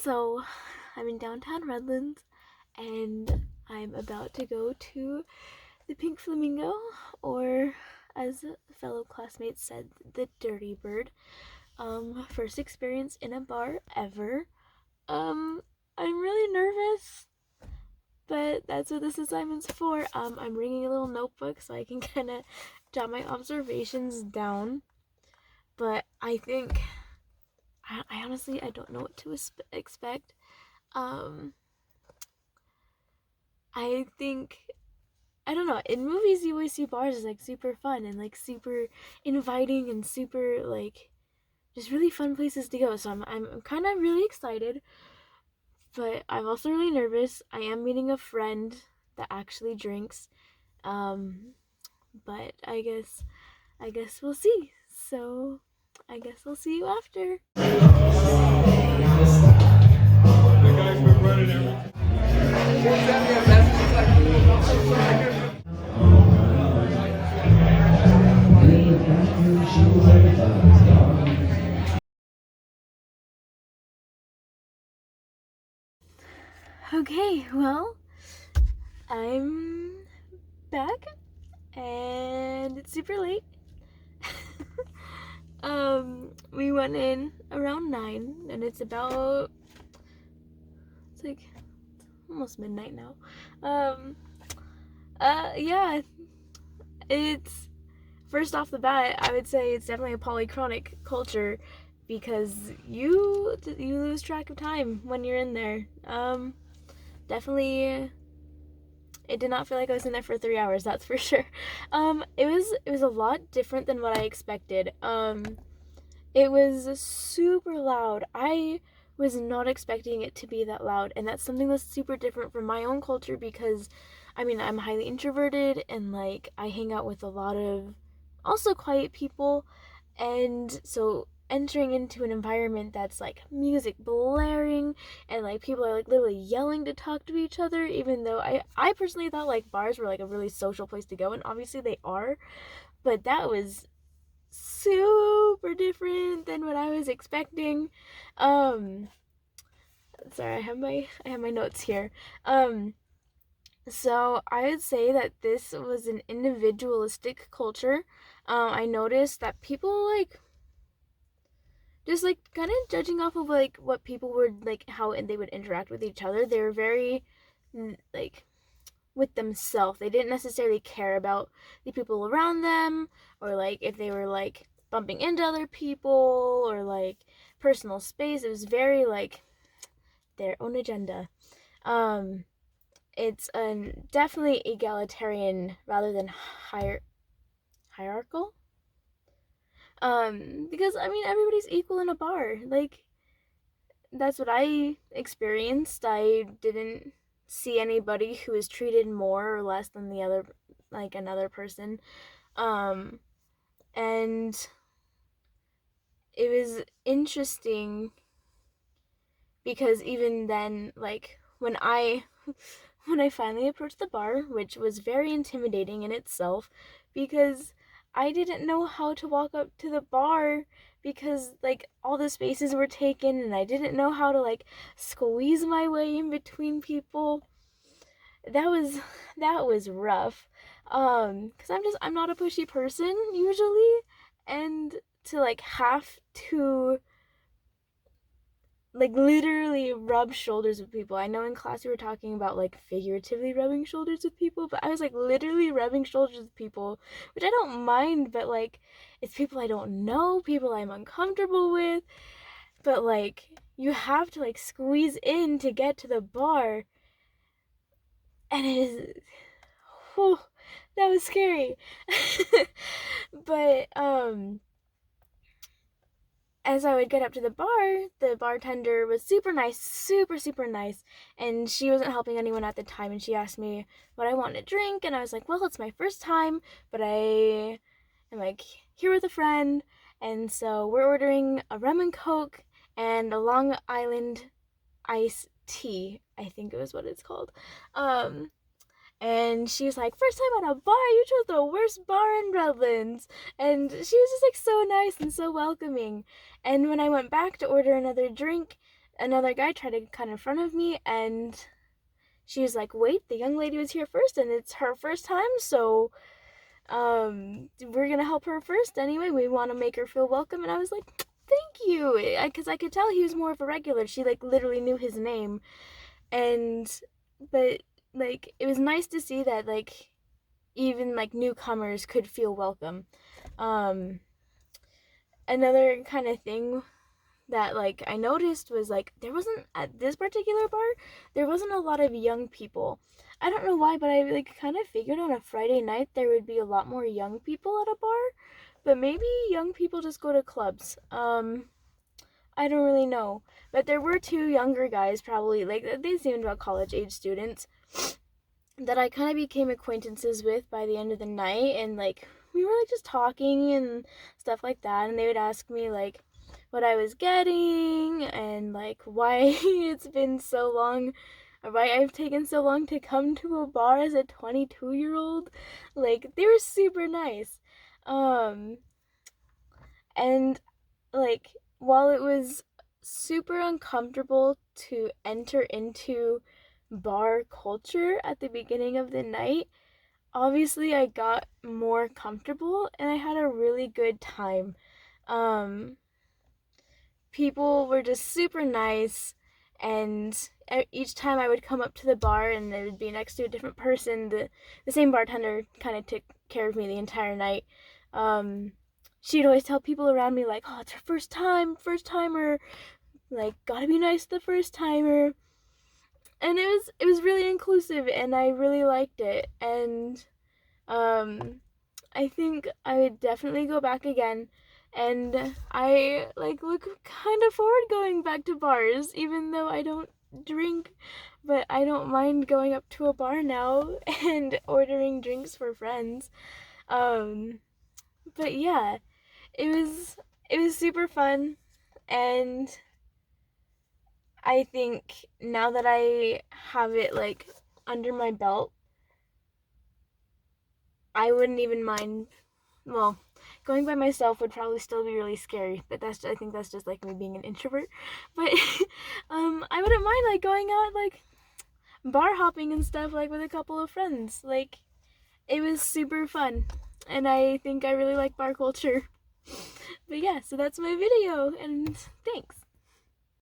So, I'm in downtown Redlands, and I'm about to go to the Pink Flamingo, or as fellow classmates said, the Dirty Bird. First experience in a bar ever. I'm really nervous, but that's what this assignment's for. I'm bringing a little notebook so I can kind of jot my observations down. But I think, I honestly, I don't know what to expect. I think, I don't know, in movies you always see bars as like super fun and like super inviting and super like just really fun places to go. So I'm kind of really excited, but I'm also really nervous. I am meeting a friend that actually drinks. But I guess we'll see. So I guess we'll see you after. Okay, well, I'm back and it's super late. We went in around 9 and it's like almost midnight now. Yeah, it's, first off the bat, I would say it's definitely a polychronic culture because you lose track of time when you're in there. Definitely, it did not feel like I was in there for 3 hours, that's for sure. It was a lot different than what I expected. It was super loud. I was not expecting it to be that loud, and that's something that's super different from my own culture because, I mean, I'm highly introverted and like I hang out with a lot of also quiet people, and so entering into an environment that's like music blaring and like people are like literally yelling to talk to each other, even though I personally thought like bars were like a really social place to go, and obviously they are, but that was super different than what I was expecting. Um Sorry, I have my notes here. So I would say that this was an individualistic culture. I noticed that people like just like kind of judging off of like what people would like, how they would interact with each other. They were very like with themselves. They didn't necessarily care about the people around them, or like if they were like bumping into other people or like personal space. It was very like their own agenda. It's definitely egalitarian rather than hierarchical. Because I mean everybody's equal in a bar. Like that's what I experienced. I didn't see anybody who was treated more or less than the other, like another person. Um, and it was interesting because even then, like when I when I finally approached the bar, which was very intimidating in itself because I didn't know how to walk up to the bar because like all the spaces were taken and I didn't know how to like squeeze my way in between people. That was that was rough. Cuz I'm not a pushy person usually, and to like have to like literally rub shoulders with people. I know in class we were talking about like figuratively rubbing shoulders with people, but I was like literally rubbing shoulders with people, which I don't mind, but like it's people I don't know, people I'm uncomfortable with, but like you have to like squeeze in to get to the bar, and it is, whew, that was scary. But as I would get up to the bar, the bartender was super nice, super nice, and she wasn't helping anyone at the time, and she asked me what I wanted to drink, and I was like, well, it's my first time, but I am like here with a friend, and so we're ordering a rum and coke and a Long Island iced tea, I think it was what it's called. And she was like, first time at a bar, you chose the worst bar in Redlands. And she was just like so nice and so welcoming. And when I went back to order another drink, another guy tried to cut in front of me, and she was like, wait, the young lady was here first and it's her first time, so we're gonna help her first anyway. We want to make her feel welcome. And I was like, thank you, because I could tell he was more of a regular. She like literally knew his name. And but like it was nice to see that like even like newcomers could feel welcome. um Another kind of thing that like I noticed was like there wasn't, at this particular bar, there wasn't a lot of young people. I don't know why, but I like kind of figured on a Friday night there would be a lot more young people at a bar, but maybe young people just go to clubs. I don't really know, but there were two younger guys, probably like they seemed about college age students, that I kind of became acquaintances with by the end of the night, and like we were like just talking and stuff like that, and they would ask me like what I was getting and like why it's been so long, why I've taken so long to come to a bar as a 22-year-old. Like they were super nice. Um and like while it was super uncomfortable to enter into bar culture at the beginning of the night, obviously I got more comfortable and I had a really good time. Um, People were just super nice, and each time I would come up to the bar and it would be next to a different person, the same bartender kind of took care of me the entire night. Um, she'd always tell people around me like, "Oh, it's her first time, first timer. Like, gotta be nice to the first timer." And it was really inclusive, and I really liked it. And um, I think I would definitely go back again. And I like look kind of forward going back to bars, even though I don't drink, but I don't mind going up to a bar now and ordering drinks for friends. Um, but yeah, it was super fun, and I think now that I have it like under my belt, I wouldn't even mind. Well, going by myself would probably still be really scary, but I think that's just like me being an introvert. But I wouldn't mind like going out like bar hopping and stuff like with a couple of friends. Like it was super fun, and I think I really like bar culture. But yeah, so that's my video, and thanks.